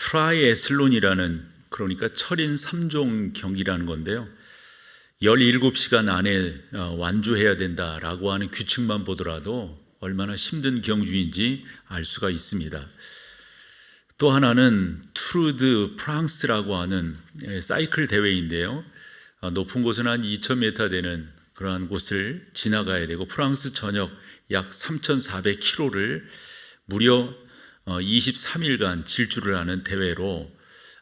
트라이애슬론이라는, 그러니까 철인 3종 경기라는 건데요, 17시간 안에 완주해야 된다라고 하는 규칙만 보더라도 얼마나 힘든 경주인지 알 수가 있습니다. 또 하나는 투르 드 프랑스라고 하는 사이클 대회인데요, 높은 곳은 한 2000m 되는 그러한 곳을 지나가야 되고, 프랑스 전역 약 3,400km를 무려 23일간 질주를 하는 대회로,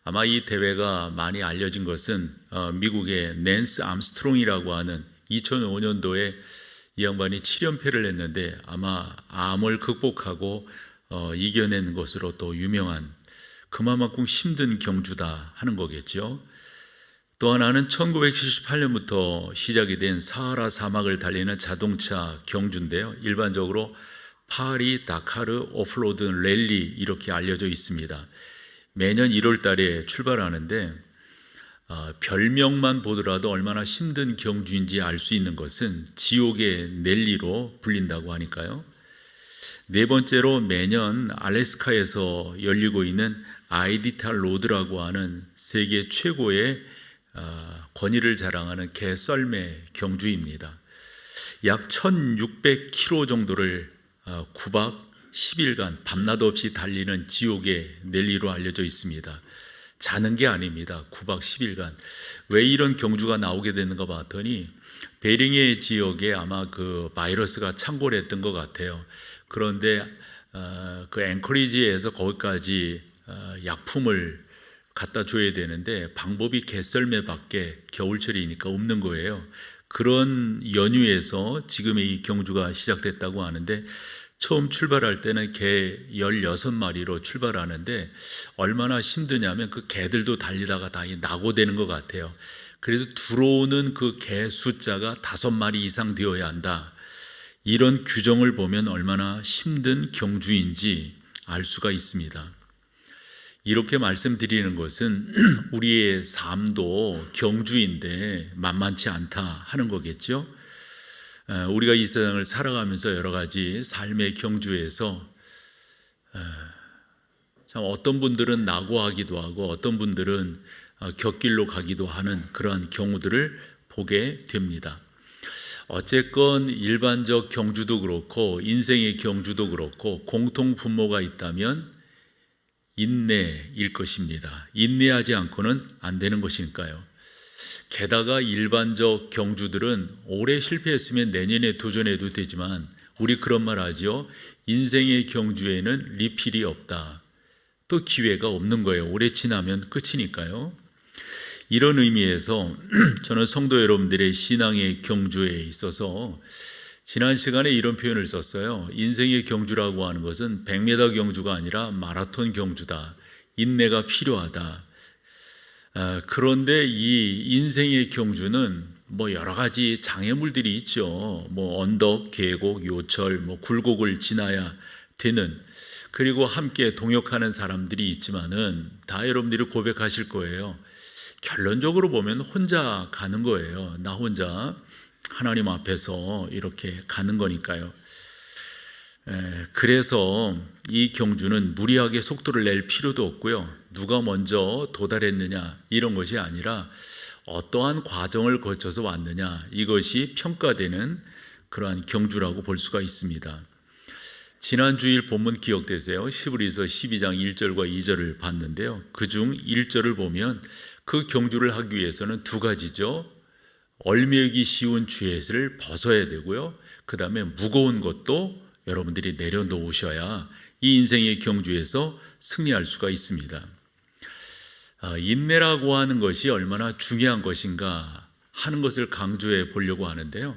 아마 이 대회가 많이 알려진 것은 미국의 낸스 암스트롱이라고 하는 2005년도에 이 양반이 7연패를 했는데 아마 암을 극복하고 이겨낸 것으로 또 유명한, 그만큼 힘든 경주다 하는 거겠죠. 또 하나는 1978년부터 시작이 된 사하라 사막을 달리는 자동차 경주인데요, 일반적으로 파리 다카르 오프로드 랠리 이렇게 알려져 있습니다. 매년 1월 달에 출발하는데 별명만 보더라도 얼마나 힘든 경주인지 알 수 있는 것은 지옥의 랠리로 불린다고 하니까요. 네 번째로, 매년 알래스카에서 열리고 있는 아이디탈 로드라고 하는 세계 최고의 권위를 자랑하는 개썰매 경주입니다. 약 1600km 정도를 9박 10일간 밤낮 없이 달리는 지옥의 랠리로 알려져 있습니다. 자는 게 아닙니다. 9박 10일간. 왜 이런 경주가 나오게 되는가 봤더니 베링해 지역에 아마 그 바이러스가 창궐했던 것 같아요. 그런데 그 앵커리지에서 거기까지 약품을 갖다 줘야 되는데 방법이 개썰매밖에 겨울철이니까 없는 거예요. 그런 연유에서 지금의 이 경주가 시작됐다고 하는데, 처음 출발할 때는 개 16마리로 출발하는데 얼마나 힘드냐면 그 개들도 달리다가 다 낙오되는 것 같아요. 그래서 들어오는 그 개 숫자가 5마리 이상 되어야 한다. 이런 규정을 보면 얼마나 힘든 경주인지 알 수가 있습니다. 이렇게 말씀드리는 것은 우리의 삶도 경주인데 만만치 않다 하는 거겠죠. 우리가 이 세상을 살아가면서 여러 가지 삶의 경주에서 참 어떤 분들은 낙오하기도 하고 어떤 분들은 곁길로 가기도 하는 그러한 경우들을 보게 됩니다. 어쨌건 일반적 경주도 그렇고 인생의 경주도 그렇고 공통 분모가 있다면 인내일 것입니다. 인내하지 않고는 안 되는 것이니까요. 게다가 일반적 경주들은 올해 실패했으면 내년에 도전해도 되지만 우리 그런 말 하죠. 인생의 경주에는 리필이 없다. 또 기회가 없는 거예요. 올해 지나면 끝이니까요. 이런 의미에서 저는 성도 여러분들의 신앙의 경주에 있어서 지난 시간에 이런 표현을 썼어요. 인생의 경주라고 하는 것은 100m 경주가 아니라 마라톤 경주다. 인내가 필요하다. 그런데 이 인생의 경주는 여러 가지 장애물들이 있죠. 언덕, 계곡, 요철, 굴곡을 지나야 되는, 그리고 함께 동역하는 사람들이 있지만은 다 여러분들이 고백하실 거예요. 결론적으로 보면 혼자 가는 거예요. 나 혼자 하나님 앞에서 이렇게 가는 거니까요. 그래서 이 경주는 무리하게 속도를 낼 필요도 없고요. 누가 먼저 도달했느냐 이런 것이 아니라 어떠한 과정을 거쳐서 왔느냐, 이것이 평가되는 그러한 경주라고 볼 수가 있습니다. 지난 주일 본문 기억되세요? 히브리서 12장 1절과 2절을 봤는데요. 그중 1절을 보면 그 경주를 하기 위해서는 두 가지죠. 얼매기 쉬운 죄를 벗어야 되고요. 그 다음에 무거운 것도 여러분들이 내려놓으셔야 이 인생의 경주에서 승리할 수가 있습니다. 인내라고 하는 것이 얼마나 중요한 것인가 하는 것을 강조해 보려고 하는데요.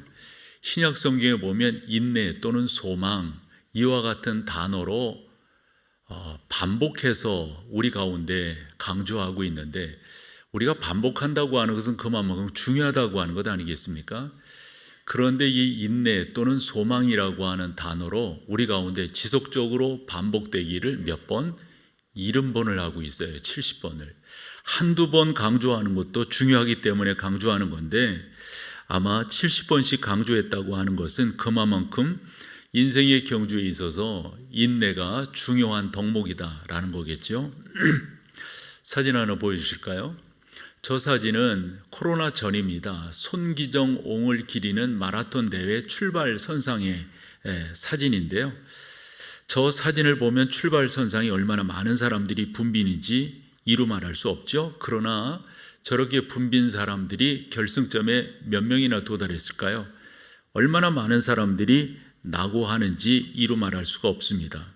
신약 성경에 보면 인내 또는 소망, 이와 같은 단어로 반복해서 우리 가운데 강조하고 있는데, 우리가 반복한다고 하는 것은 그만큼 중요하다고 하는 것 아니겠습니까? 그런데 이 인내 또는 소망이라고 하는 단어로 우리 가운데 지속적으로 반복되기를 몇 번? 70번을 하고 있어요. 70번을. 한두 번 강조하는 것도 중요하기 때문에 강조하는 건데, 아마 70번씩 강조했다고 하는 것은 그만큼 인생의 경주에 있어서 인내가 중요한 덕목이다라는 거겠죠. 사진 하나 보여주실까요? 저 사진은 코로나 전입니다. 손기정 옹을 기리는 마라톤 대회 출발 선상의 사진인데요. 저 사진을 보면 출발 선상에 얼마나 많은 사람들이 붐비는지 이루 말할 수 없죠. 그러나 저렇게 붐빈 사람들이 결승점에 몇 명이나 도달했을까요? 얼마나 많은 사람들이 낙오하는지 이루 말할 수가 없습니다.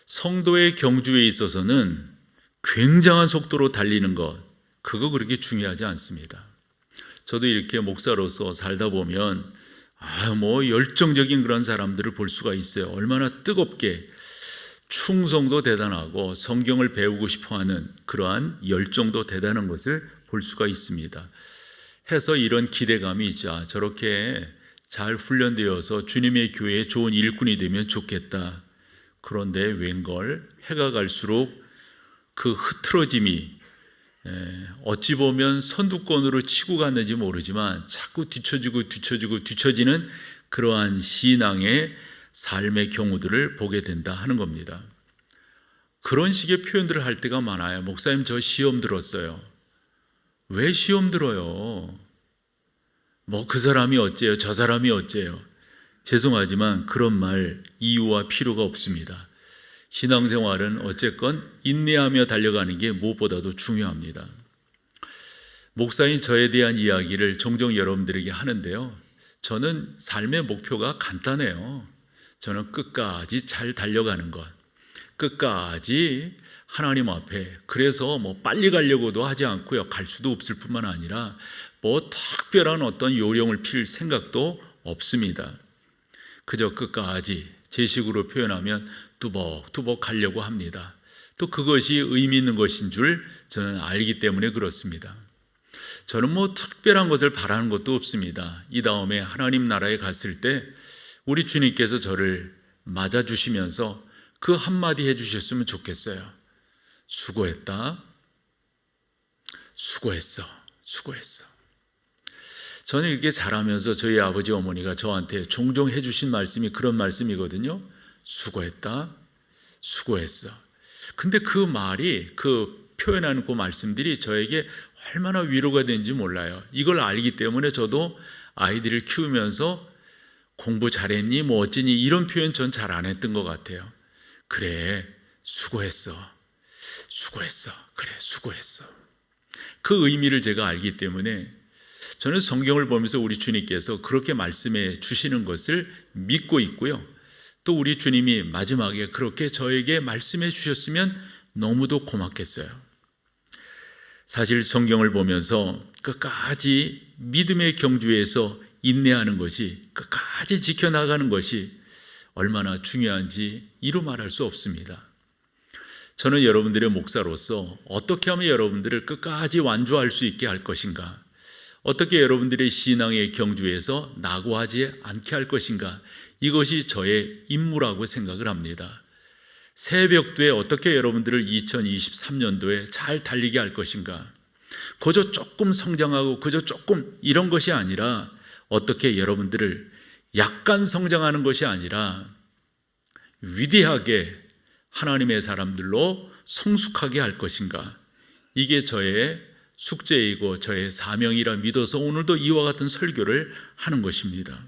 성도의 경주에 있어서는 굉장한 속도로 달리는 것, 그거 그렇게 중요하지 않습니다. 저도 이렇게 목사로서 살다 보면 열정적인 그런 사람들을 볼 수가 있어요. 얼마나 뜨겁게 충성도 대단하고 성경을 배우고 싶어하는 그러한 열정도 대단한 것을 볼 수가 있습니다. 해서 이런 기대감이 있자 저렇게 잘 훈련되어서 주님의 교회에 좋은 일꾼이 되면 좋겠다. 그런데 웬걸 해가 갈수록 그 흐트러짐이 어찌 보면 선두권으로 치고 갔는지 모르지만 자꾸 뒤처지는 그러한 신앙의 삶의 경우들을 보게 된다 하는 겁니다. 그런 식의 표현들을 할 때가 많아요. 목사님, 저 시험 들었어요. 왜 시험 들어요? 그 사람이 어째요? 저 사람이 어째요? 죄송하지만 그런 말 이유와 필요가 없습니다. 신앙생활은 어쨌건 인내하며 달려가는 게 무엇보다도 중요합니다. 목사인 저에 대한 이야기를 종종 여러분들에게 하는데요. 저는 삶의 목표가 간단해요. 저는 끝까지 잘 달려가는 것, 끝까지 하나님 앞에, 그래서 빨리 가려고도 하지 않고요, 갈 수도 없을 뿐만 아니라 특별한 어떤 요령을 필 생각도 없습니다. 그저 끝까지 제 식으로 표현하면 뚜벅뚜벅 가려고 합니다. 또 그것이 의미 있는 것인 줄 저는 알기 때문에 그렇습니다. 저는 특별한 것을 바라는 것도 없습니다. 이 다음에 하나님 나라에 갔을 때 우리 주님께서 저를 맞아주시면서 그 한마디 해주셨으면 좋겠어요. 수고했다. 수고했어. 저는 이렇게 자라면서 저희 아버지 어머니가 저한테 종종 해주신 말씀이 그런 말씀이거든요. 수고했다. 수고했어. 근데 그 말이, 그 표현하는 그 말씀들이 저에게 얼마나 위로가 되는지 몰라요. 이걸 알기 때문에 저도 아이들을 키우면서 공부 잘했니? 어찌니? 이런 표현 전 잘 안 했던 것 같아요. 그래, 수고했어. 그래, 수고했어. 그 의미를 제가 알기 때문에 저는 성경을 보면서 우리 주님께서 그렇게 말씀해 주시는 것을 믿고 있고요. 또 우리 주님이 마지막에 그렇게 저에게 말씀해 주셨으면 너무도 고맙겠어요. 사실 성경을 보면서 끝까지 믿음의 경주에서 인내하는 것이, 끝까지 지켜나가는 것이 얼마나 중요한지 이루 말할 수 없습니다. 저는 여러분들의 목사로서 어떻게 하면 여러분들을 끝까지 완주할 수 있게 할 것인가, 어떻게 여러분들의 신앙의 경주에서 낙오하지 않게 할 것인가, 이것이 저의 임무라고 생각을 합니다. 새벽도에 어떻게 여러분들을 2023년도에 잘 달리게 할 것인가, 그저 조금 성장하고 그저 조금 이런 것이 아니라 어떻게 여러분들을 약간 성장하는 것이 아니라 위대하게 하나님의 사람들로 성숙하게 할 것인가, 이게 저의 숙제이고 저의 사명이라 믿어서 오늘도 이와 같은 설교를 하는 것입니다.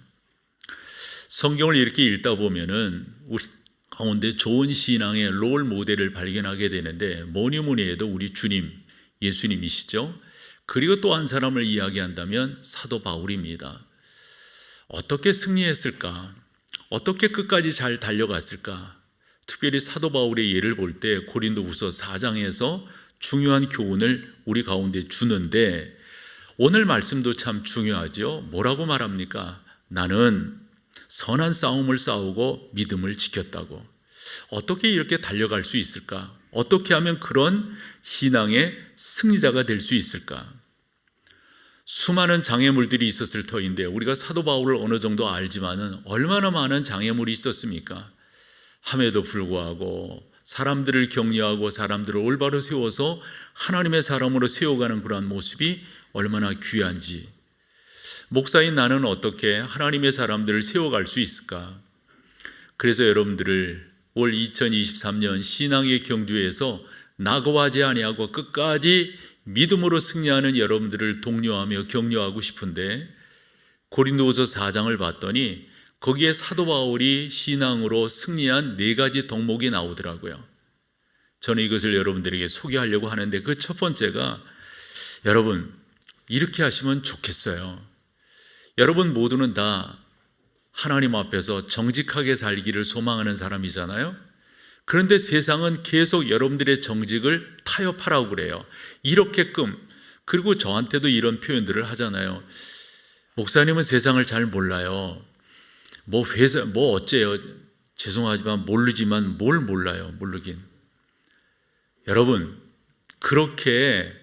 성경을 이렇게 읽다 보면은 우리 가운데 좋은 신앙의 롤 모델을 발견하게 되는데 뭐니 해도 우리 주님, 예수님이시죠. 그리고 또 한 사람을 이야기한다면 사도 바울입니다. 어떻게 승리했을까? 어떻게 끝까지 잘 달려갔을까? 특별히 사도 바울의 예를 볼 때 고린도후서 4장에서 중요한 교훈을 우리 가운데 주는데, 오늘 말씀도 참 중요하죠. 뭐라고 말합니까? 나는 선한 싸움을 싸우고 믿음을 지켰다고. 어떻게 이렇게 달려갈 수 있을까? 어떻게 하면 그런 신앙의 승리자가 될 수 있을까? 수많은 장애물들이 있었을 터인데 우리가 사도 바울을 어느 정도 알지만은 얼마나 많은 장애물이 있었습니까? 함에도 불구하고 사람들을 격려하고 사람들을 올바로 세워서 하나님의 사람으로 세워가는 그러한 모습이 얼마나 귀한지, 목사인 나는 어떻게 하나님의 사람들을 세워갈 수 있을까? 그래서 여러분들을 올 2023년 신앙의 경주에서 낙오하지 아니하고 끝까지 믿음으로 승리하는 여러분들을 독려하며 격려하고 싶은데, 고린도후서 4장을 봤더니 거기에 사도 바울이 신앙으로 승리한 4가지 덕목이 나오더라고요. 저는 이것을 여러분들에게 소개하려고 하는데, 그 첫 번째가, 여러분 이렇게 하시면 좋겠어요. 여러분 모두는 다 하나님 앞에서 정직하게 살기를 소망하는 사람이잖아요. 그런데 세상은 계속 여러분들의 정직을 타협하라고 그래요. 이렇게끔. 그리고 저한테도 이런 표현들을 하잖아요. 목사님은 세상을 잘 몰라요. 뭐 회사 뭐 어째요? 죄송하지만 모르지만 뭘 몰라요? 모르긴. 여러분 그렇게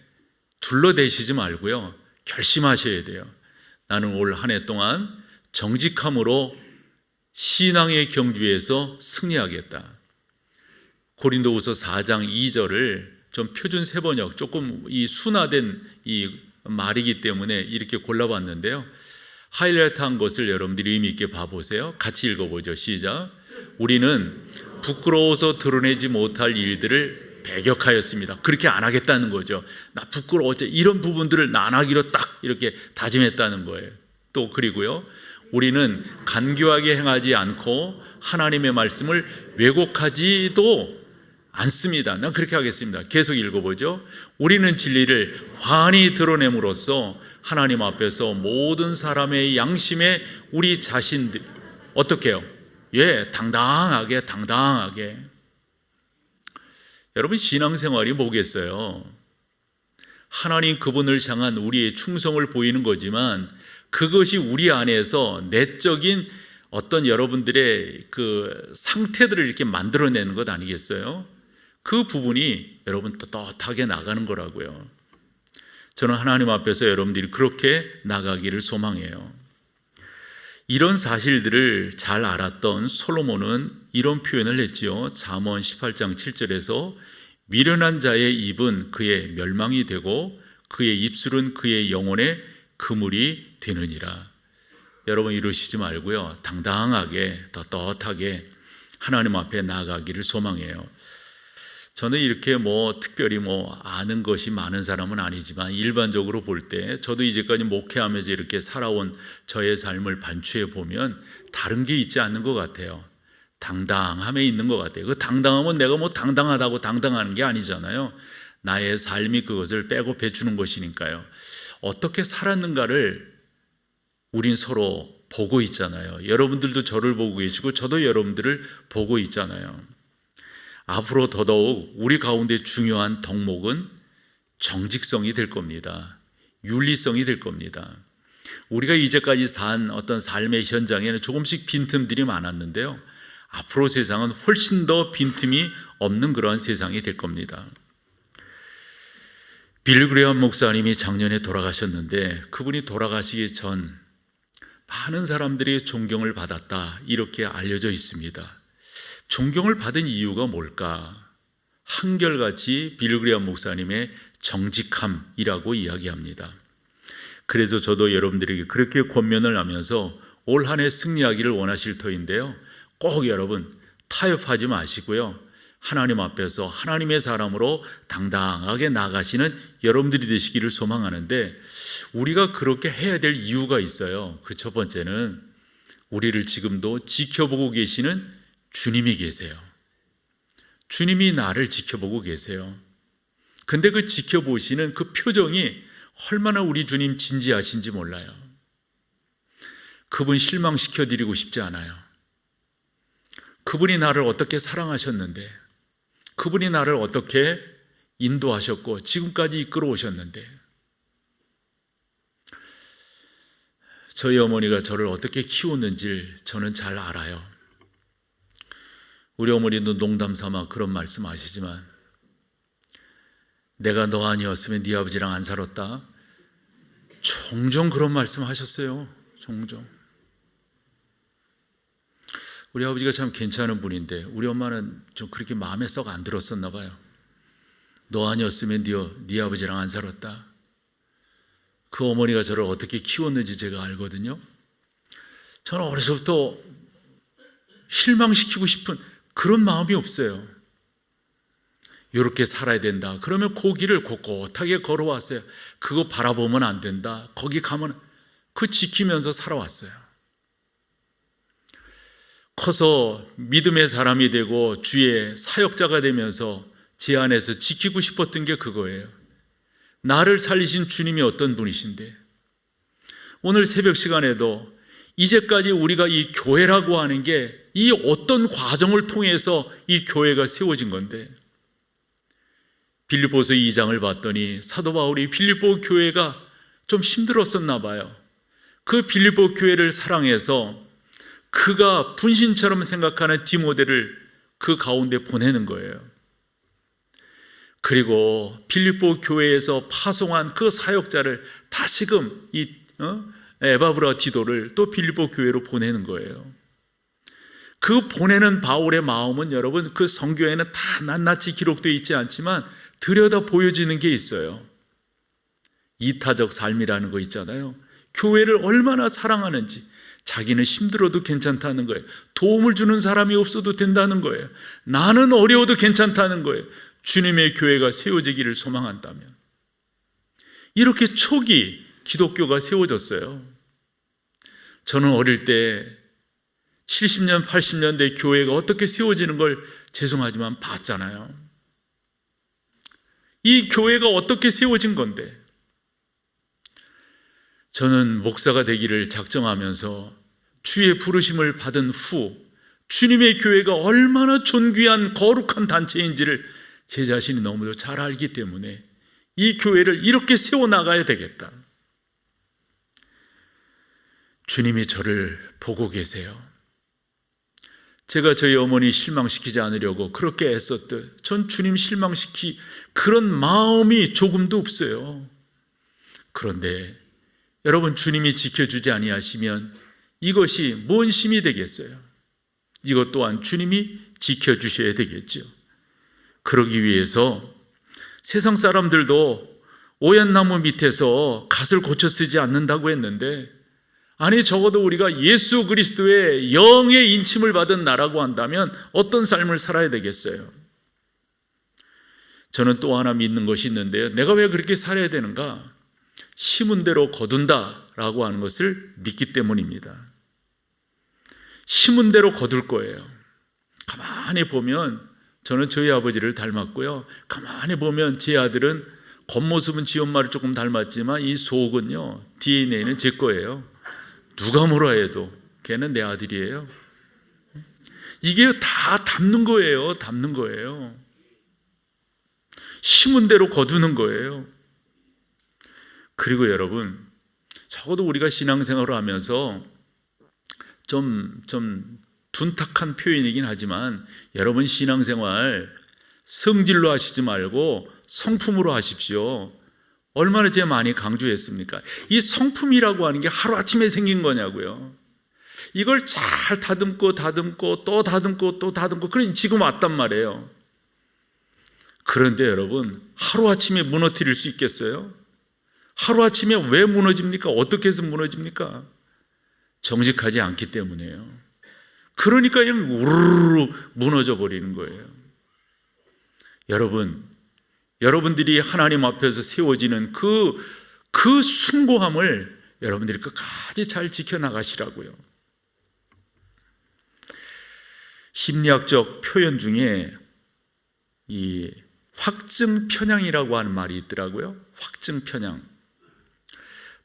둘러대시지 말고요, 결심하셔야 돼요. 나는 올 한 해 동안 정직함으로 신앙의 경주에서 승리하겠다. 고린도후서 4장 2절을 좀 표준 세번역, 조금 이 순화된 이 말이기 때문에 이렇게 골라봤는데요, 하이라이트한 것을 여러분들이 의미 있게 봐보세요. 같이 읽어보죠. 시작. 우리는 부끄러워서 드러내지 못할 일들을 배격하였습니다. 그렇게 안 하겠다는 거죠. 나 부끄러워, 이런 부분들을 안 하기로 딱 이렇게 다짐했다는 거예요. 또 그리고요, 우리는 간교하게 행하지 않고 하나님의 말씀을 왜곡하지도 않습니다. 난 그렇게 하겠습니다. 계속 읽어보죠. 우리는 진리를 환히 드러냄으로써 하나님 앞에서 모든 사람의 양심에 우리 자신들 어떻게 해요? 당당하게. 여러분 신앙생활이 뭐겠어요? 하나님 그분을 향한 우리의 충성을 보이는 거지만, 그것이 우리 안에서 내적인 어떤 여러분들의 그 상태들을 이렇게 만들어내는 것 아니겠어요? 그 부분이 여러분 떳떳하게 나가는 거라고요. 저는 하나님 앞에서 여러분들이 그렇게 나가기를 소망해요. 이런 사실들을 잘 알았던 솔로몬은 이런 표현을 했지요. 잠언 18장 7절에서 미련한 자의 입은 그의 멸망이 되고 그의 입술은 그의 영혼의 그물이 되느니라. 여러분 이러시지 말고요, 당당하게 떳떳하게 하나님 앞에 나아가기를 소망해요. 저는 이렇게 특별히 아는 것이 많은 사람은 아니지만, 일반적으로 볼 때 저도 이제까지 목회하면서 이렇게 살아온 저의 삶을 반추해 보면 다른 게 있지 않는 것 같아요. 당당함에 있는 것 같아요. 그 당당함은 내가 당당하다고 당당하는 게 아니잖아요. 나의 삶이 그것을 빼고 배추는 것이니까요. 어떻게 살았는가를 우린 서로 보고 있잖아요. 여러분들도 저를 보고 계시고 저도 여러분들을 보고 있잖아요. 앞으로 더더욱 우리 가운데 중요한 덕목은 정직성이 될 겁니다. 윤리성이 될 겁니다. 우리가 이제까지 산 어떤 삶의 현장에는 조금씩 빈틈들이 많았는데요, 앞으로 세상은 훨씬 더 빈틈이 없는 그러한 세상이 될 겁니다. 빌 그레이엄 목사님이 작년에 돌아가셨는데, 그분이 돌아가시기 전 많은 사람들이 존경을 받았다, 이렇게 알려져 있습니다. 존경을 받은 이유가 뭘까? 한결같이 빌 그레이엄 목사님의 정직함이라고 이야기합니다. 그래서 저도 여러분들에게 그렇게 권면을 하면서 올 한 해 승리하기를 원하실 터인데요, 꼭 여러분 타협하지 마시고요, 하나님 앞에서 하나님의 사람으로 당당하게 나가시는 여러분들이 되시기를 소망하는데, 우리가 그렇게 해야 될 이유가 있어요. 그 첫 번째는 우리를 지금도 지켜보고 계시는 주님이 계세요. 주님이 나를 지켜보고 계세요. 근데 그 지켜보시는 그 표정이 얼마나 우리 주님 진지하신지 몰라요. 그분 실망시켜드리고 싶지 않아요. 그분이 나를 어떻게 사랑하셨는데, 그분이 나를 어떻게 인도하셨고 지금까지 이끌어 오셨는데, 저희 어머니가 저를 어떻게 키웠는지 저는 잘 알아요. 우리 어머니도 농담 삼아 그런 말씀 하시지만, 내가 너 아니었으면 네 아버지랑 안 살았다, 종종 그런 말씀 하셨어요. 종종. 우리 아버지가 참 괜찮은 분인데 우리 엄마는 좀 그렇게 마음에 썩 안 들었었나 봐요. 너 아니었으면 네 아버지랑 안 살았다. 그 어머니가 저를 어떻게 키웠는지 제가 알거든요. 저는 어려서부터 실망시키고 싶은 그런 마음이 없어요. 이렇게 살아야 된다. 그러면 그 길을 곳곳하게 걸어왔어요. 그거 바라보면 안 된다. 거기 가면 그 지키면서 살아왔어요. 커서 믿음의 사람이 되고 주의 사역자가 되면서 제 안에서 지키고 싶었던 게 그거예요. 나를 살리신 주님이 어떤 분이신데, 오늘 새벽 시간에도 이제까지 우리가 이 교회라고 하는 게 이 어떤 과정을 통해서 이 교회가 세워진 건데, 빌립보서 2장을 봤더니 사도 바울이 빌립보 교회가 좀 힘들었었나 봐요. 그 빌립보 교회를 사랑해서 그가 분신처럼 생각하는 디모데를 그 가운데 보내는 거예요. 그리고 빌립보 교회에서 파송한 그 사역자를 다시금 이 에바브라 디도를 또 빌립보 교회로 보내는 거예요. 그 보내는 바울의 마음은 여러분, 그 성경에는 다 낱낱이 기록되어 있지 않지만 들여다 보여지는 게 있어요. 이타적 삶이라는 거 있잖아요. 교회를 얼마나 사랑하는지, 자기는 힘들어도 괜찮다는 거예요. 도움을 주는 사람이 없어도 된다는 거예요. 나는 어려워도 괜찮다는 거예요. 주님의 교회가 세워지기를 소망한다면. 이렇게 초기 기독교가 세워졌어요. 저는 어릴 때 70년, 80년대 교회가 어떻게 세워지는 걸 죄송하지만 봤잖아요. 이 교회가 어떻게 세워진 건데, 저는 목사가 되기를 작정하면서 주의 부르심을 받은 후 주님의 교회가 얼마나 존귀한 거룩한 단체인지를 제 자신이 너무도 잘 알기 때문에 이 교회를 이렇게 세워나가야 되겠다. 주님이 저를 보고 계세요. 제가 저희 어머니 실망시키지 않으려고 그렇게 애썼듯 전 주님 실망시키 그런 마음이 조금도 없어요. 그런데 여러분, 주님이 지켜주지 아니하시면 이것이 뭔 힘이 되겠어요? 이것 또한 주님이 지켜주셔야 되겠죠. 그러기 위해서 세상 사람들도 오얏나무 밑에서 갓을 고쳐 쓰지 않는다고 했는데, 아니 적어도 우리가 예수 그리스도의 영의 인침을 받은 나라고 한다면 어떤 삶을 살아야 되겠어요? 저는 또 하나 믿는 것이 있는데요. 내가 왜 그렇게 살아야 되는가? 심은 대로 거둔다라고 하는 것을 믿기 때문입니다. 심은 대로 거둘 거예요. 가만히 보면 저는 저희 아버지를 닮았고요. 가만히 보면 제 아들은 겉모습은 지 엄마를 조금 닮았지만 이 속은요, DNA는 제 거예요. 누가 뭐라 해도 걔는 내 아들이에요. 이게 다 담는 거예요. 담는 거예요. 심은 대로 거두는 거예요. 그리고 여러분, 적어도 우리가 신앙생활을 하면서 좀 둔탁한 표현이긴 하지만 여러분, 신앙생활 성질로 하시지 말고 성품으로 하십시오. 얼마나 제가 많이 강조했습니까? 이 성품이라고 하는 게 하루아침에 생긴 거냐고요. 이걸 잘 다듬고 또 다듬고 또 다듬고 그러니 지금 왔단 말이에요. 그런데 여러분, 하루아침에 무너뜨릴 수 있겠어요? 하루아침에 왜 무너집니까? 어떻게 해서 무너집니까? 정직하지 않기 때문에요. 그러니까 그냥 우르르 무너져 버리는 거예요. 여러분들이 하나님 앞에서 세워지는 그 숭고함을 여러분들이 끝까지 잘 지켜나가시라고요. 심리학적 표현 중에 이 확증 편향이라고 하는 말이 있더라고요. 확증 편향.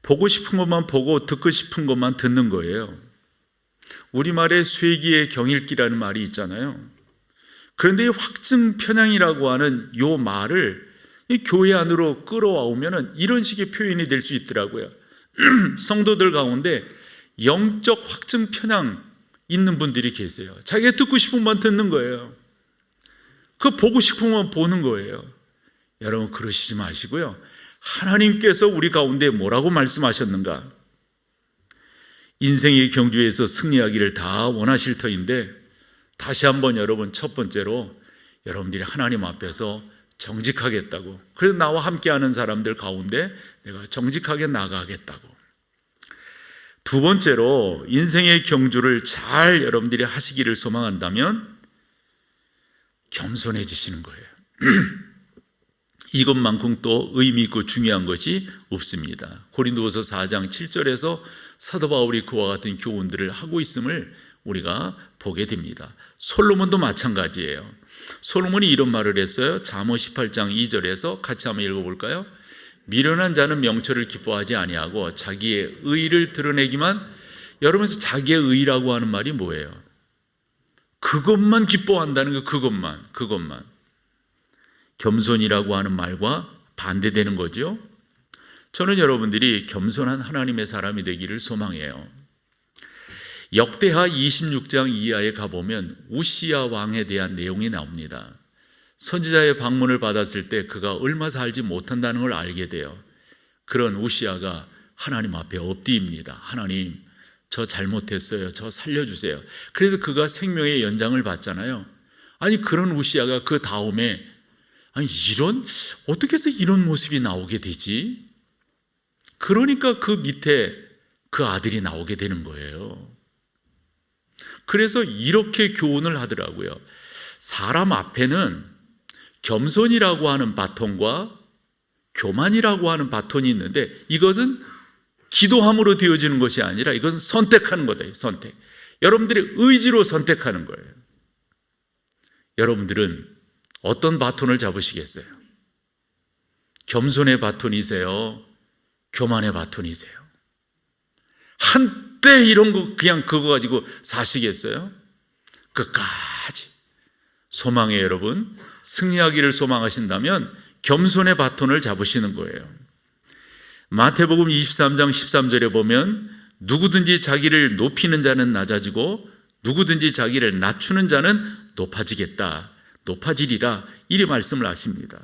보고 싶은 것만 보고 듣고 싶은 것만 듣는 거예요. 우리말에 쇠기의 경일기라는 말이 있잖아요. 그런데 이 확증 편향이라고 하는 이 말을 이 교회 안으로 끌어와오면 이런 식의 표현이 될 수 있더라고요. 성도들 가운데 영적 확증 편향 있는 분들이 계세요. 자기가 듣고 싶은 것만 듣는 거예요. 그 보고 싶은 것만 보는 거예요. 여러분, 그러시지 마시고요. 하나님께서 우리 가운데 뭐라고 말씀하셨는가? 인생의 경주에서 승리하기를 다 원하실 터인데, 다시 한번 여러분, 첫 번째로 여러분들이 하나님 앞에서 정직하겠다고, 그래서 나와 함께하는 사람들 가운데 내가 정직하게 나가겠다고. 두 번째로 인생의 경주를 잘 여러분들이 하시기를 소망한다면 겸손해지시는 거예요. 이것만큼 또 의미 있고 중요한 것이 없습니다. 고린도후서 4장 7절에서 사도 바울이 그와 같은 교훈들을 하고 있음을 우리가 보게 됩니다. 솔로몬도 마찬가지예요. 솔로몬이 이런 말을 했어요. 잠언 18장 2절에서 같이 한번 읽어볼까요? 미련한 자는 명철을 기뻐하지 아니하고 자기의 의를 드러내기만. 여러분, 자기의 의라고 하는 말이 뭐예요? 그것만 기뻐한다는 거. 그것만. 겸손이라고 하는 말과 반대되는 거죠. 저는 여러분들이 겸손한 하나님의 사람이 되기를 소망해요. 역대하 26장 이하에 가보면 우시야 왕에 대한 내용이 나옵니다. 선지자의 방문을 받았을 때 그가 얼마 살지 못한다는 걸 알게 돼요. 그런 우시야가 하나님 앞에 엎드립니다. 하나님, 저 잘못했어요. 저 살려주세요. 그래서 그가 생명의 연장을 받잖아요. 아니, 그런 우시야가 그 다음에 어떻게 해서 이런 모습이 나오게 되지? 그러니까 그 밑에 그 아들이 나오게 되는 거예요. 그래서 이렇게 교훈을 하더라고요. 사람 앞에는 겸손이라고 하는 바톤과 교만이라고 하는 바톤이 있는데, 이것은 기도함으로 되어지는 것이 아니라 이것은 선택하는 거다. 선택. 여러분들의 의지로 선택하는 거예요. 여러분들은 어떤 바톤을 잡으시겠어요? 겸손의 바톤이세요? 교만의 바톤이세요? 한때 이런 거 그냥 그거 가지고 사시겠어요? 끝까지. 소망해 여러분, 승리하기를 소망하신다면 겸손의 바톤을 잡으시는 거예요. 마태복음 23장 13절에 보면 누구든지 자기를 높이는 자는 낮아지고 누구든지 자기를 낮추는 자는 높아지리라, 이리 말씀을 하십니다.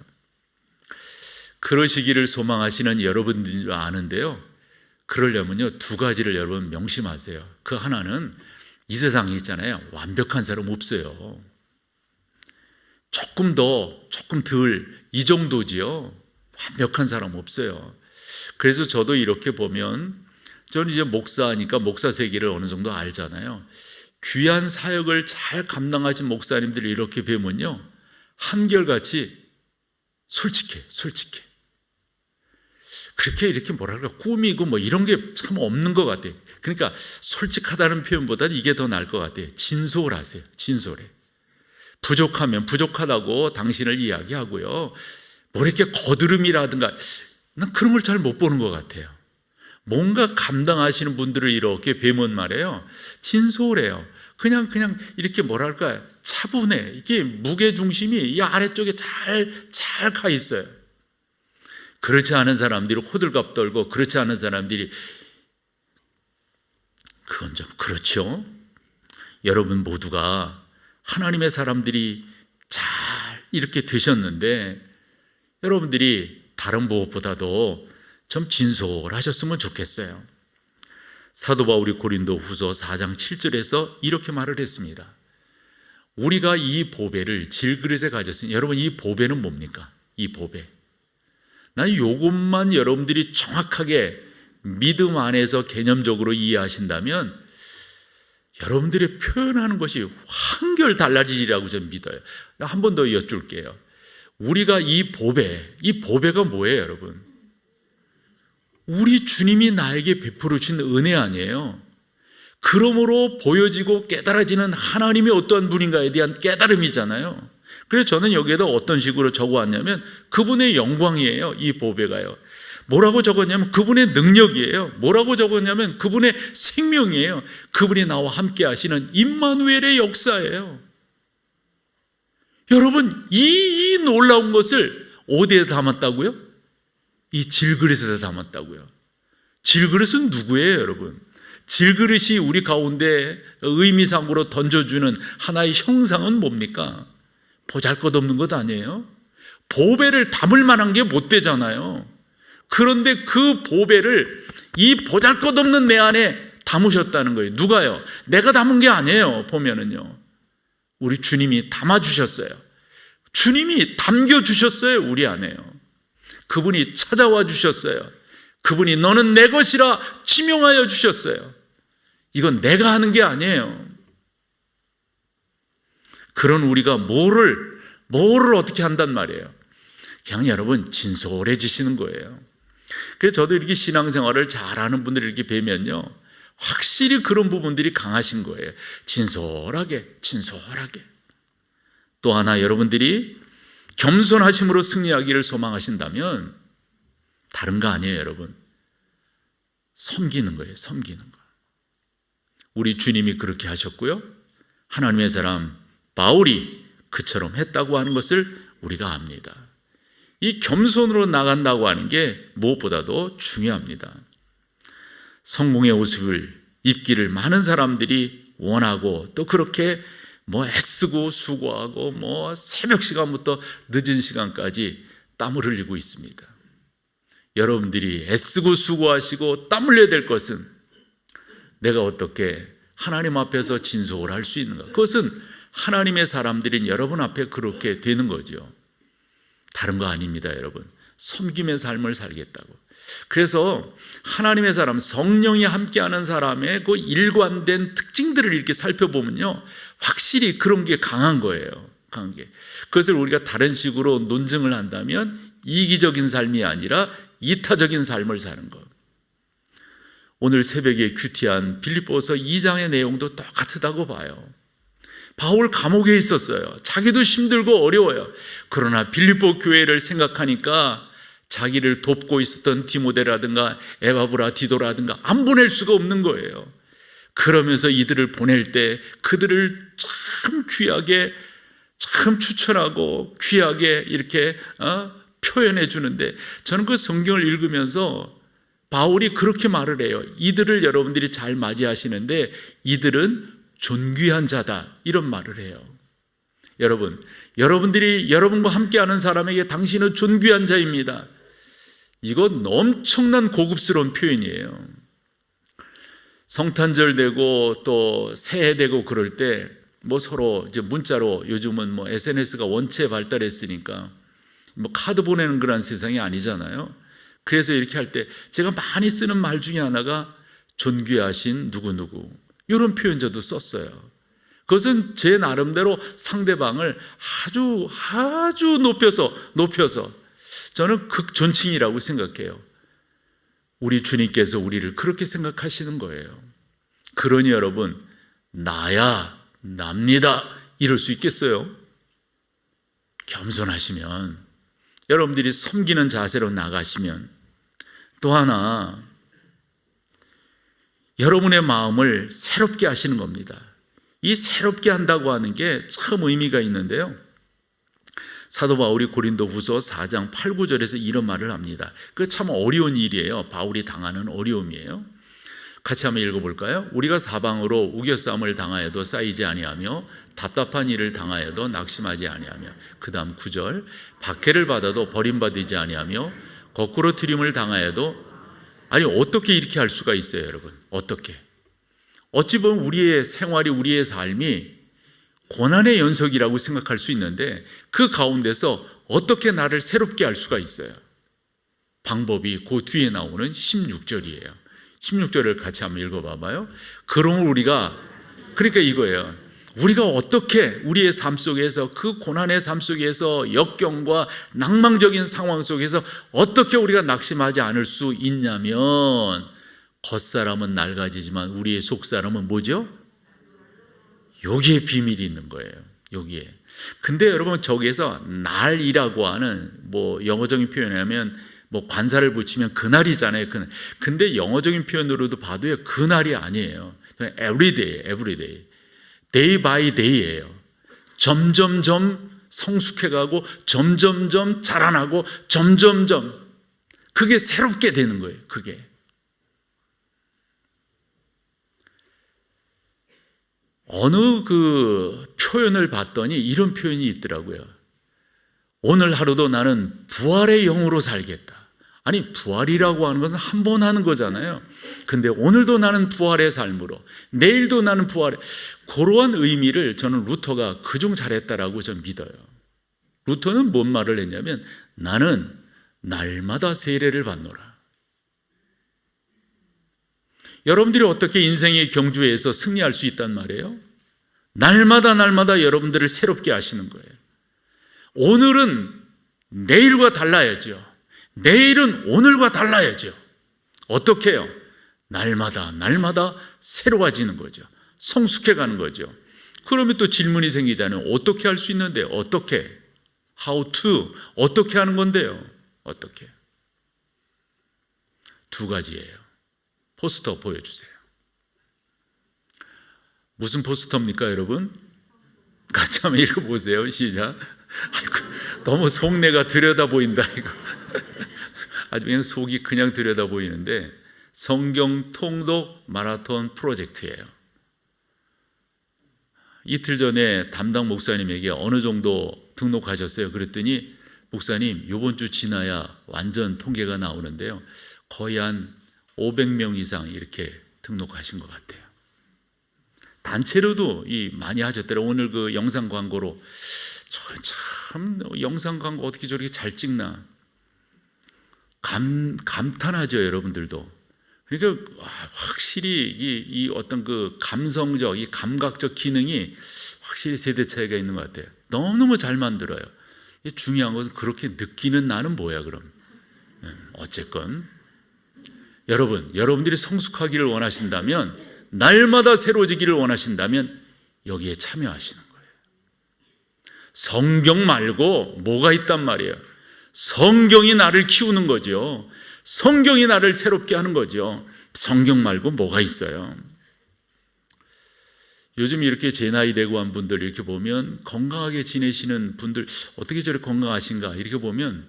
그러시기를 소망하시는 여러분들도 아는데요, 그러려면요 두 가지를 여러분 명심하세요. 그 하나는 이 세상에 있잖아요, 완벽한 사람 없어요. 조금 덜 이 정도지요. 완벽한 사람 없어요. 그래서 저도 이렇게 보면, 저는 이제 목사니까 목사 세계를 어느 정도 알잖아요. 귀한 사역을 잘 감당하신 목사님들을 이렇게 뵈면요, 한결같이 솔직해. 그렇게 이렇게 꾸미고 뭐 이런 게 참 없는 것 같아요. 그러니까 솔직하다는 표현보다는 이게 더 나을 것 같아요. 진솔하세요. 진솔해. 부족하면 부족하다고 당신을 이야기하고요. 뭐 이렇게 거드름이라든가, 난 그런 걸 잘 못 보는 것 같아요. 뭔가 감당하시는 분들을 이렇게 뵈면 말이에요, 진솔해요. 그냥 이렇게 차분해. 이게 무게중심이 이 아래쪽에 잘 가 있어요. 그렇지 않은 사람들이 호들갑 떨고, 그렇지 않은 사람들이, 그건 좀 그렇죠. 여러분 모두가 하나님의 사람들이 잘 이렇게 되셨는데, 여러분들이 다른 무엇보다도 좀 진솔하셨으면 좋겠어요. 사도 바울이 고린도 후서 4장 7절에서 이렇게 말을 했습니다. 우리가 이 보배를 질그릇에 가졌으니, 여러분 이 보배는 뭡니까? 이 보배. 난 이것만 여러분들이 정확하게 믿음 안에서 개념적으로 이해하신다면 여러분들이 표현하는 것이 한결 달라지리라고 저는 믿어요. 한 번 더 여쭐게요. 우리가 이 보배가 뭐예요, 여러분? 우리 주님이 나에게 베풀어 주신 은혜 아니에요? 그러므로 보여지고 깨달아지는 하나님이 어떠한 분인가에 대한 깨달음이잖아요. 그래서 저는 여기에다 어떤 식으로 적어왔냐면, 그분의 영광이에요, 이 보배가요. 뭐라고 적었냐면 그분의 능력이에요. 뭐라고 적었냐면 그분의 생명이에요. 그분이 나와 함께 하시는 임마누엘의 역사예요. 여러분, 이 놀라운 것을 어디에 담았다고요? 이 질그릇에 담았다고요. 질그릇은 누구예요, 여러분? 질그릇이 우리 가운데 의미상으로 던져주는 하나의 형상은 뭡니까? 보잘것없는 것 아니에요? 보배를 담을 만한 게 못 되잖아요. 그런데 그 보배를 이 보잘것없는 내 안에 담으셨다는 거예요. 누가요? 내가 담은 게 아니에요. 보면은요, 우리 주님이 담아주셨어요. 주님이 담겨주셨어요. 우리 안에요. 그분이 찾아와 주셨어요. 그분이 너는 내 것이라 지명하여 주셨어요. 이건 내가 하는 게 아니에요. 그런 우리가 뭐를 어떻게 한단 말이에요? 그냥 여러분 진솔해지시는 거예요. 그래서 저도 이렇게 신앙생활을 잘하는 분들을 이렇게 뵈면요, 확실히 그런 부분들이 강하신 거예요. 진솔하게. 또 하나, 여러분들이 겸손하심으로 승리하기를 소망하신다면 다른 거 아니에요, 여러분. 섬기는 거예요. 섬기는 거. 우리 주님이 그렇게 하셨고요, 하나님의 사람 바울이 그처럼 했다고 하는 것을 우리가 압니다. 이 겸손으로 나간다고 하는 게 무엇보다도 중요합니다. 성공의 옷을 입기를 많은 사람들이 원하고, 또 그렇게 애쓰고 수고하고 새벽 시간부터 늦은 시간까지 땀을 흘리고 있습니다. 여러분들이 애쓰고 수고하시고 땀 흘려야 될 것은 내가 어떻게 하나님 앞에서 진솔할 수 있는가? 그것은 하나님의 사람들인 여러분 앞에 그렇게 되는 거죠. 다른 거 아닙니다, 여러분. 섬김의 삶을 살겠다고. 그래서 하나님의 사람, 성령이 함께하는 사람의 그 일관된 특징들을 이렇게 살펴보면요, 확실히 그런 게 강한 거예요. 강한 게. 그것을 우리가 다른 식으로 논증을 한다면 이기적인 삶이 아니라 이타적인 삶을 사는 것. 오늘 새벽에 큐티한 빌립보서 2장의 내용도 똑같다고 봐요. 바울 감옥에 있었어요. 자기도 힘들고 어려워요. 그러나 빌립보 교회를 생각하니까 자기를 돕고 있었던 디모데라든가 에바브라 디도라든가 안 보낼 수가 없는 거예요. 그러면서 이들을 보낼 때 그들을 참 귀하게, 참 추천하고 귀하게 이렇게 표현해 주는데, 저는 그 성경을 읽으면서 바울이 그렇게 말을 해요. 이들을 여러분들이 잘 맞이하시는데 이들은 존귀한 자다, 이런 말을 해요. 여러분들이 여러분과 함께하는 사람에게 당신은 존귀한 자입니다. 이건 엄청난 고급스러운 표현이에요. 성탄절 되고 또 새해 되고 그럴 때 서로 이제 문자로, 요즘은 SNS가 원체 발달했으니까 카드 보내는 그런 세상이 아니잖아요. 그래서 이렇게 할 때 제가 많이 쓰는 말 중에 하나가 존귀하신 누구누구, 이런 표현 저도 썼어요. 그것은 제 나름대로 상대방을 아주 높여서 저는 극존칭이라고 생각해요. 우리 주님께서 우리를 그렇게 생각하시는 거예요. 그러니 여러분, 나야 납니다 이럴 수 있겠어요? 겸손하시면, 여러분들이 섬기는 자세로 나가시면, 또 하나 여러분의 마음을 새롭게 하시는 겁니다. 이 새롭게 한다고 하는 게 참 의미가 있는데요, 사도 바울이 고린도후서 4장 8, 9절에서 이런 말을 합니다. 그 참 어려운 일이에요. 바울이 당하는 어려움이에요. 같이 한번 읽어볼까요? 우리가 사방으로 우겨싸움을 당하여도 쌓이지 아니하며 답답한 일을 당하여도 낙심하지 아니하며, 그 다음 9절, 박해를 받아도 버림받지 아니하며 거꾸로 트림을 당하여도, 아니 어떻게 이렇게 할 수가 있어요, 여러분? 어떻게? 어찌 보면 우리의 생활이, 우리의 삶이 고난의 연속이라고 생각할 수 있는데 그 가운데서 어떻게 나를 새롭게 할 수가 있어요? 방법이 그 뒤에 나오는 16절이에요. 16절을 같이 한번 읽어봐봐요. 그러면 우리가, 그러니까 이거예요. 우리가 어떻게 우리의 삶 속에서, 그 고난의 삶 속에서, 역경과 낭망적인 상황 속에서 어떻게 우리가 낙심하지 않을 수 있냐면, 겉사람은 낡아지지만 우리의 속사람은 뭐죠? 여기에 비밀이 있는 거예요. 여기에. 근데 여러분, 저기에서 날이라고 하는, 영어적인 표현하면 관사를 붙이면 그날이잖아요. 그날. 근데 영어적인 표현으로도 봐도요, 그날이 아니에요. everyday. day by day예요. 점점점 성숙해가고 점점점 자라나고 점점점, 그게 새롭게 되는 거예요. 그게. 어느 그 표현을 봤더니 이런 표현이 있더라고요. 오늘 하루도 나는 부활의 영으로 살겠다. 아니, 부활이라고 하는 것은 한 번 하는 거잖아요. 근데 오늘도 나는 부활의 삶으로, 내일도 나는 부활의, 그러한 의미를 저는 루터가 그중 잘했다라고 저는 믿어요. 루터는 뭔 말을 했냐면, 나는 날마다 세례를 받노라. 여러분들이 어떻게 인생의 경주에서 승리할 수 있단 말이에요? 날마다 여러분들을 새롭게 하시는 거예요. 오늘은 내일과 달라야죠. 내일은 오늘과 달라야죠. 어떻게 해요? 날마다 새로워지는 거죠. 성숙해가는 거죠. 그러면 또 질문이 생기잖아요. 어떻게 할 수 있는데? 어떻게? How to? 어떻게 하는 건데요? 어떻게? 두 가지예요. 포스터 보여주세요. 무슨 포스터입니까, 여러분? 같이 한번 읽어보세요. 시작. 아이고, 너무 속내가 들여다 보인다, 이거. 아주 그냥 속이 그냥 들여다 보이는데, 성경 통독 마라톤 프로젝트예요. 이틀 전에 담당 목사님에게 어느 정도 등록하셨어요? 그랬더니 목사님, 이번 주 지나야 완전 통계가 나오는데요, 거의 한 500명 이상 이렇게 등록하신 것 같아요. 단체로도 많이 하셨더라고요. 오늘 그 영상 광고로 참 영상 광고 어떻게 저렇게 잘 찍나 감탄하죠, 여러분들도. 그러니까 확실히 이 어떤 그 감성적, 이 감각적 기능이 확실히 세대 차이가 있는 것 같아요. 너무너무 잘 만들어요. 중요한 것은 그렇게 느끼는 나는 뭐야, 그럼. 어쨌건 여러분들이 성숙하기를 원하신다면, 날마다 새로워지기를 원하신다면 여기에 참여하시는 거예요. 성경 말고 뭐가 있단 말이에요. 성경이 나를 키우는 거죠. 성경이 나를 새롭게 하는 거죠. 성경 말고 뭐가 있어요? 요즘 이렇게 제 나이 되고 한 분들 이렇게 보면, 건강하게 지내시는 분들 어떻게 저렇게 건강하신가 이렇게 보면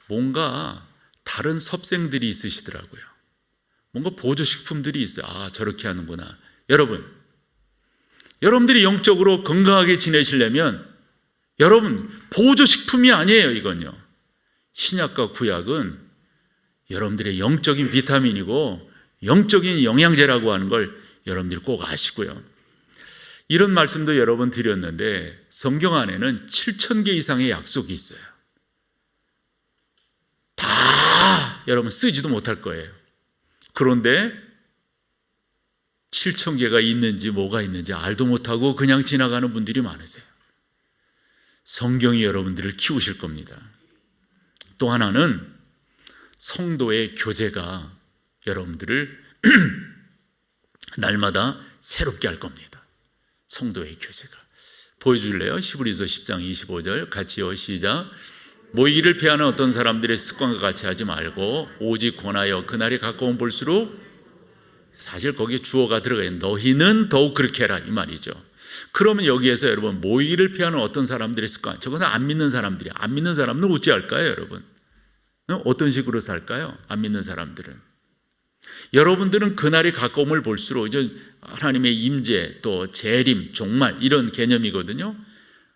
뭔가 다른 섭생들이 있으시더라고요. 뭔가 보조식품들이 있어요. 아, 저렇게 하는구나. 여러분들이 영적으로 건강하게 지내시려면 여러분, 보조식품이 아니에요, 이건요. 신약과 구약은 여러분들의 영적인 비타민이고 영적인 영양제라고 하는 걸 여러분들이 꼭 아시고요. 이런 말씀도 여러 번 드렸는데, 성경 안에는 7,000개 이상의 약속이 있어요. 다 여러분 쓰지도 못할 거예요. 그런데 7,000개가 있는지 뭐가 있는지 알도 못하고 그냥 지나가는 분들이 많으세요. 성경이 여러분들을 키우실 겁니다. 또 하나는 성도의 교제가 여러분들을 날마다 새롭게 할 겁니다. 성도의 교제가. 보여줄래요? 히브리서 10장 25절 같이요. 시작. 모이기를 피하는 어떤 사람들의 습관과 같이 하지 말고 오직 권하여 그날이 가까운 볼수록, 사실 거기에 주어가 들어가요. 너희는 더욱 그렇게 해라, 이 말이죠. 그러면 여기에서 여러분, 모이기를 피하는 어떤 사람들의 습관, 저것은 안 믿는 사람들이에요. 안 믿는 사람은 어찌할까요, 여러분? 어떤 식으로 살까요? 안 믿는 사람들은. 여러분들은 그날이 가까움을 볼수록 이제 하나님의 임재, 또 재림, 종말 이런 개념이거든요.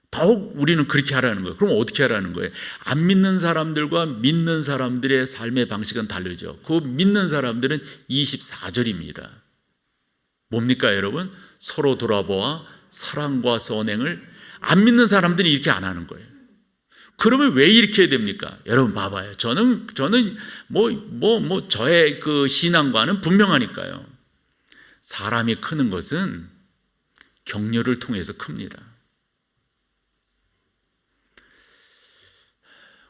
더욱 우리는 그렇게 하라는 거예요. 그럼 어떻게 하라는 거예요? 안 믿는 사람들과 믿는 사람들의 삶의 방식은 다르죠. 그 믿는 사람들은 24절입니다. 뭡니까, 여러분? 서로 돌아보아 사랑과 선행을. 안 믿는 사람들이 이렇게 안 하는 거예요. 그러면 왜 이렇게 해야 됩니까? 여러분 봐봐요. 저는 저의 그 신앙과는 분명하니까요. 사람이 크는 것은 격려를 통해서 큽니다.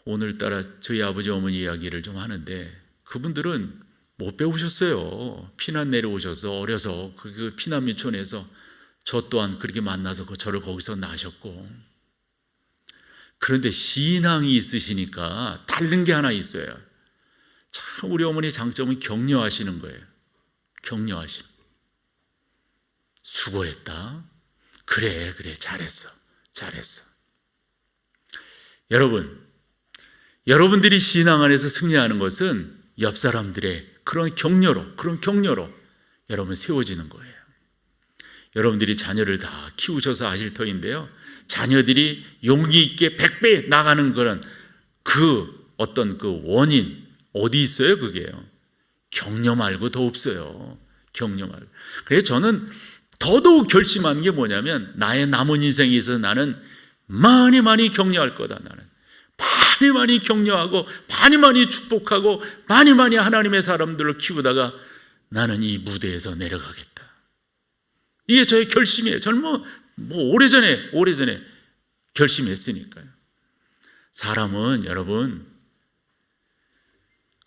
오늘따라 저희 아버지 어머니 이야기를 좀 하는데, 그분들은 못 배우셨어요. 피난 내려오셔서 어려서 그 피난민촌에서 저 또한 그렇게 만나서 저를 거기서 낳으셨고, 그런데 신앙이 있으시니까 다른 게 하나 있어요. 참 우리 어머니 장점은 격려하시는 거예요. 격려하심. 수고했다. 그래 잘했어. 여러분들이 신앙 안에서 승리하는 것은 옆 사람들의 그런 격려로 여러분 세워지는 거예요. 여러분들이 자녀를 다 키우셔서 아실 터인데요, 자녀들이 용기 있게 100배 나가는 그런 그 어떤 그 원인 어디 있어요? 그게요, 격려 말고 더 없어요. 격려 말고. 그래서 저는 더더욱 결심하는 게 뭐냐면, 나의 남은 인생에 있어서 나는 많이 격려할 거다. 나는 많이 격려하고 많이 축복하고 많이 하나님의 사람들을 키우다가 나는 이 무대에서 내려가겠다. 이게 저의 결심이에요. 저는 오래전에 결심했으니까요. 사람은 여러분,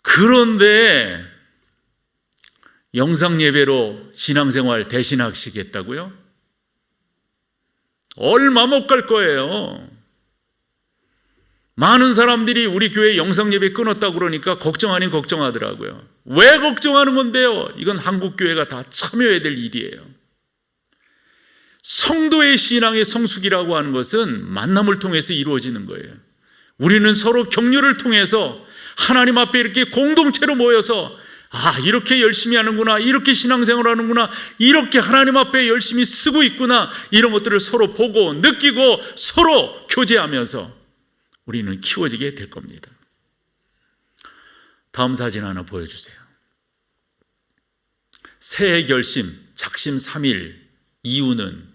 그런데 영상예배로 신앙생활 대신하시겠다고요? 얼마 못 갈 거예요. 많은 사람들이 우리 교회 영상예배 끊었다고 그러니까 걱정 아닌 걱정하더라고요. 왜 걱정하는 건데요? 이건 한국교회가 다 참여해야 될 일이에요. 성도의 신앙의 성숙이라고 하는 것은 만남을 통해서 이루어지는 거예요. 우리는 서로 격려를 통해서 하나님 앞에 이렇게 공동체로 모여서 이렇게 열심히 하는구나, 이렇게 신앙생활 하는구나, 이렇게 하나님 앞에 열심히 쓰고 있구나, 이런 것들을 서로 보고 느끼고 서로 교제하면서 우리는 키워지게 될 겁니다. 다음 사진 하나 보여주세요. 새해 결심, 작심 3일 이유는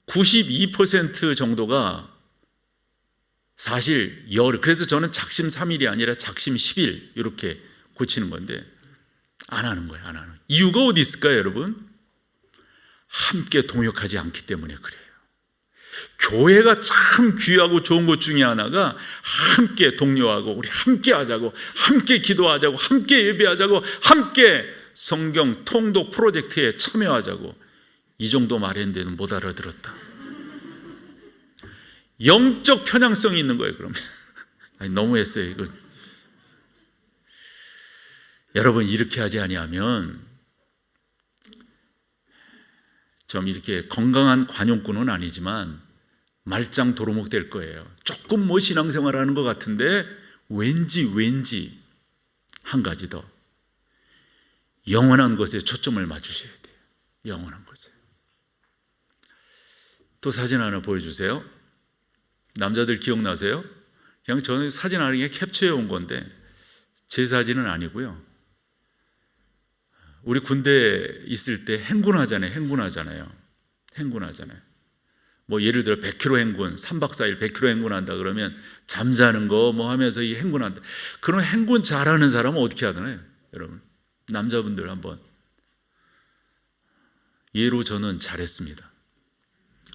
92% 정도가 사실 그래서 저는 작심 3일이 아니라 작심 10일 이렇게 고치는 건데 안 하는 거예요. 안 하는. 이유가 어디 있을까요, 여러분? 함께 동역하지 않기 때문에 그래요. 교회가 참 귀하고 좋은 것 중에 하나가 함께 독려하고 우리 함께 하자고, 함께 기도하자고, 함께 예배하자고, 함께 성경 통독 프로젝트에 참여하자고. 이 정도 말했는데는 못 알아들었다. 영적 편향성이 있는 거예요, 그러면. 너무했어요, 이거. 여러분, 이렇게 하지 아니하면 좀 이렇게 건강한 관용꾼은 아니지만 말짱 도루묵 될 거예요. 조금 신앙생활 하는 것 같은데 왠지 한 가지 더 영원한 것에 초점을 맞추셔야 돼요. 영원한 것에. 또 사진 하나 보여주세요. 남자들 기억나세요? 그냥 저는 사진 하나 캡처해 온 건데 제 사진은 아니고요. 우리 군대 있을 때 행군하잖아요. 뭐 예를 들어 100km 행군, 3박 4일 100km 행군한다 그러면 잠자는 거 하면서 이 행군한다. 그런 행군 잘하는 사람은 어떻게 하잖아요, 여러분. 남자분들 한번. 예로 저는 잘했습니다.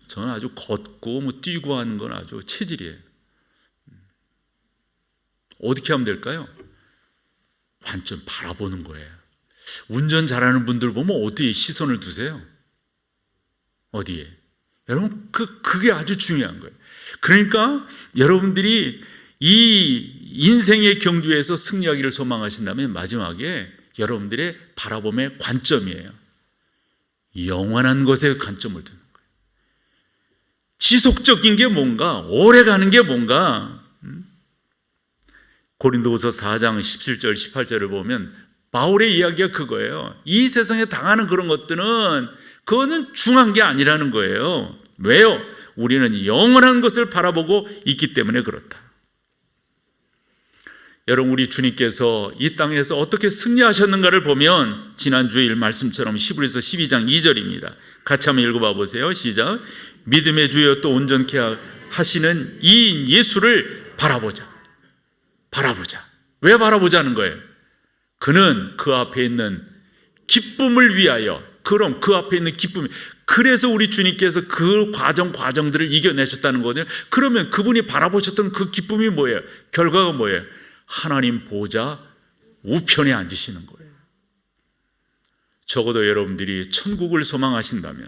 저는 아주 걷고 뛰고 하는 건 아주 체질이에요. 어떻게 하면 될까요? 관점 바라보는 거예요. 운전 잘하는 분들 보면 어디에 시선을 두세요? 어디에? 여러분, 그게 아주 중요한 거예요. 그러니까 여러분들이 이 인생의 경주에서 승리하기를 소망하신다면 마지막에 여러분들의 바라봄의 관점이에요. 영원한 것에 관점을 두는 거예요. 지속적인 게 뭔가, 오래가는 게 뭔가. 고린도후서 4장 17절 18절을 보면 바울의 이야기가 그거예요. 이 세상에 당하는 그런 것들은 그거는 중요한 게 아니라는 거예요. 왜요? 우리는 영원한 것을 바라보고 있기 때문에 그렇다. 여러분, 우리 주님께서 이 땅에서 어떻게 승리하셨는가를 보면 지난주일 말씀처럼 히브리서 12장 2절입니다. 같이 한번 읽어봐 보세요. 시작. 믿음의 주여 또 온전케 하시는 이인 예수를 바라보자. 왜 바라보자는 거예요? 그는 그 앞에 있는 기쁨을 위하여, 그럼 그 앞에 있는 기쁨이, 그래서 우리 주님께서 그 과정들을 이겨내셨다는 거거든요. 그러면 그분이 바라보셨던 그 기쁨이 뭐예요? 결과가 뭐예요? 하나님 보좌 우편에 앉으시는 거예요. 적어도 여러분들이 천국을 소망하신다면,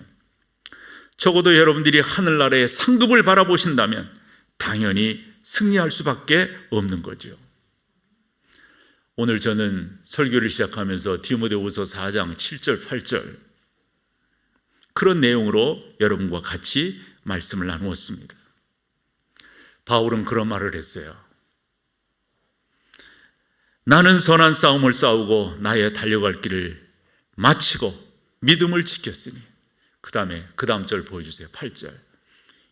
적어도 여러분들이 하늘나라의 상급을 바라보신다면 당연히 승리할 수밖에 없는 거죠. 오늘 저는 설교를 시작하면서 디모데후서 4장 7절 8절 그런 내용으로 여러분과 같이 말씀을 나누었습니다. 바울은 그런 말을 했어요. 나는 선한 싸움을 싸우고 나의 달려갈 길을 마치고 믿음을 지켰으니, 그 다음 절 보여주세요. 8절.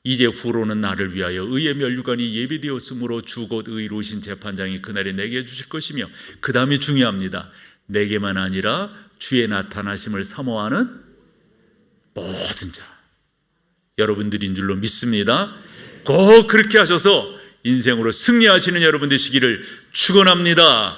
이제 후로는 나를 위하여 의의 면류관이 예비되었으므로 주 곧 의로우신 재판장이 그날에 내게 주실 것이며, 그 다음이 중요합니다. 내게만 아니라 주의 나타나심을 사모하는 모든 자, 여러분들인 줄로 믿습니다. 꼭 그렇게 하셔서 인생으로 승리하시는 여러분 되시기를 축원합니다.